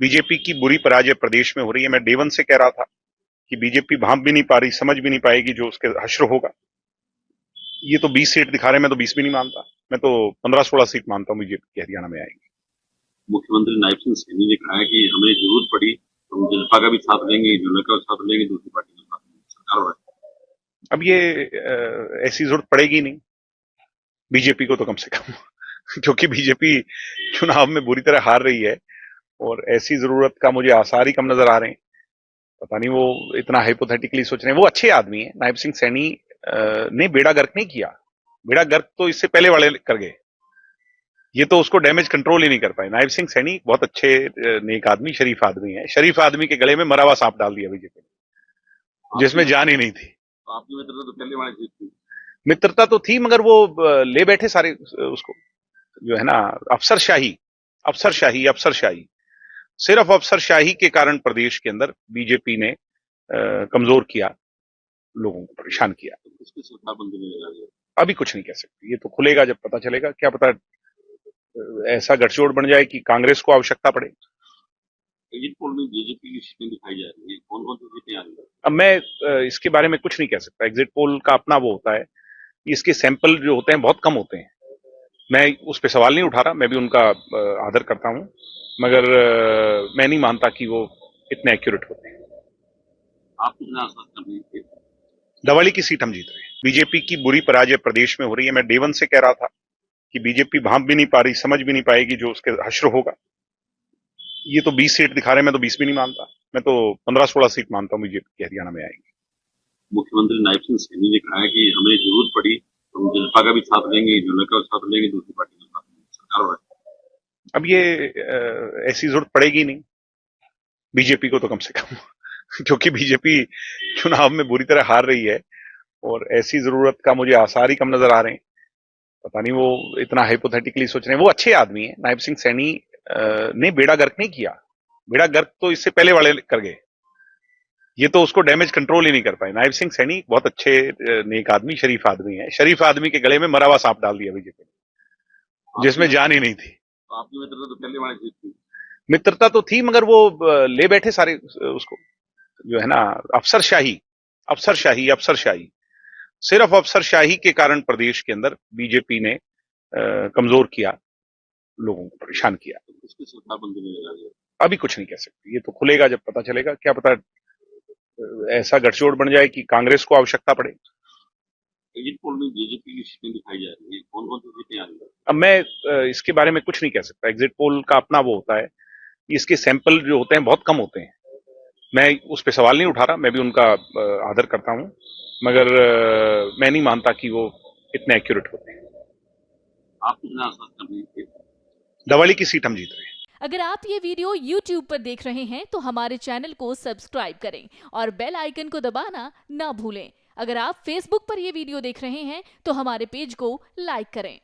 BJP की बुरी पराजय प्रदेश में हो रही है। मैं डे वन से कह रहा था कि बीजेपी भांप भी नहीं पा रही, समझ भी नहीं पाएगी जो उसके हश्र होगा। ये तो 20 सीट दिखा रहे हैं, मैं तो 20 भी नहीं मानता। मैं तो 15-16 सीट मानता हूँ बीजेपी की हरियाणा में आएगी। मुख्यमंत्री नायब सिंह सैनी ने कहा है कि हमें जरूरत पड़ी तो हम जनता का भी साथ लेंगे, जनता का साथ लेंगे, दूसरी पार्टी का साथ लेंगे, सरकार वाले। अब ये ऐसी जरूरत पड़ेगी नहीं बीजेपी को तो, कम से कम क्योंकि बीजेपी चुनाव में बुरी तरह हार रही है और ऐसी जरूरत का मुझे आसार ही कम नजर आ रहे हैं। पता नहीं वो इतना हाइपोथेटिकली सोच रहे हैं। वो अच्छे आदमी है नायब सिंह सैनी, ने बेड़ा गर्क नहीं किया। बेड़ा गर्क तो इससे पहले वाले कर गए। ये तो उसको डैमेज कंट्रोल ही नहीं कर पाए। नायब सिंह सैनी बहुत अच्छे नेक आदमी, शरीफ आदमी है। शरीफ आदमी के गले में मरा हुआ सांप डाल दिया बीजेपी ने, जिसमें जान ही नहीं थी। तो आपकी मित्रता तो पहले वाली जीत थी। मित्रता तो थी, मगर वो ले बैठे सारे उसको, जो है ना, अफसरशाही अफसरशाही अफसरशाही। सिर्फ अफसरशाही के कारण प्रदेश के अंदर बीजेपी ने कमजोर किया, लोगों को परेशान किया। किसकी सरकार बनने में लगा दिया। अभी कुछ नहीं कह सकते, ये तो खुलेगा जब पता चलेगा। क्या पता ऐसा गठजोड़ बन जाए कि कांग्रेस को आवश्यकता पड़े। एग्जिट पोल में बीजेपी की सीटें दिखाई जा रही है, कौन कौन सी सीटें आ रही है। अब मैं इसके बारे में कुछ नहीं कह सकता। एग्जिट पोल का अपना वो होता है, इसके सैंपल जो होते हैं बहुत कम होते हैं। मैं उस पर सवाल नहीं उठा रहा, मैं भी उनका आदर करता हूं, मगर मैं नहीं मानता कि वो इतने एक्यूरेट होते हैं। आप कितना आश्वस्त कर रहे हैं। दवाली की सीट हम जीत रहे हैं। बीजेपी की बुरी पराजय प्रदेश में हो रही है। मैं डे वन से कह रहा था कि बीजेपी भांप भी नहीं पा रही, समझ भी नहीं पाएगी जो उसके हश्र होगा। ये तो 20 सीट दिखा रहे हैं, मैं तो 20 भी नहीं मानता। मैं तो 15-16 सीट मानता हूँ बीजेपी की हरियाणा में आएगी। मुख्यमंत्री नायब सिंह सैनी ने कहा है कि हमें जरूरत पड़ी तो हम जनता का भी साथ लेंगे, जनता का साथ लेंगे, दूसरी पार्टी का साथ लेंगे, सरकार वाले। अब ये ऐसी जरूरत पड़ेगी नहीं बीजेपी को तो, कम से कम क्योंकि बीजेपी चुनाव में बुरी तरह हार रही है और ऐसी जरूरत का मुझे आसार ही कम नजर आ रहे हैं। पता नहीं वो इतना हाइपोथेटिकली सोच रहे हैं। वो अच्छे आदमी है नायब सिंह सैनी, ने बेड़ा गर्क नहीं किया। बेड़ा गर्क तो इससे पहले वाले कर गए। ये तो उसको डैमेज कंट्रोल ही नहीं कर पाए। नायब सिंह सैनी बहुत अच्छे नेक आदमी, शरीफ आदमी है। शरीफ आदमी के गले में मरा हुआ सांप डाल दिया बीजेपी ने, जिसमें जान ही नहीं थी। तो आपकी मित्रता तो पहले वाली जीत थी। मित्रता तो थी, मगर वो ले बैठे सारे उसको, जो है ना, अफसरशाही अफसरशाही अफसरशाही। सिर्फ अफसरशाही के कारण प्रदेश के अंदर बीजेपी ने कमजोर किया, लोगों को परेशान किया। किसकी सरकार बनने में लगा दिया। अभी कुछ नहीं कह सकते, ये तो खुलेगा जब पता चलेगा। क्या पता ऐसा गठजोड़ बन जाए कि कांग्रेस को आवश्यकता पड़े। एग्जिट पोल में बीजेपी की सीटें दिखाई जा रही है, कौन कौन सी सीटें आ रही है। अब मैं इसके बारे में कुछ नहीं कह सकता। एग्जिट पोल का अपना वो होता है, इसके सैंपल जो होते हैं बहुत कम होते हैं। मैं उस पर सवाल नहीं उठा रहा, मैं भी उनका आदर करता हूं, मगर मैं नहीं मानता कि वो इतने एक्यूरेट होते हैं। आप कितना आश्वस्त कर रहे हैं। दवाली की सीट हम जीत रहे हैं। अगर आप ये वीडियो YouTube पर देख रहे हैं तो हमारे चैनल को सब्सक्राइब करें और बेल आइकन को दबाना ना भूलें। अगर आप Facebook पर ये वीडियो देख रहे हैं तो हमारे पेज को लाइक करें।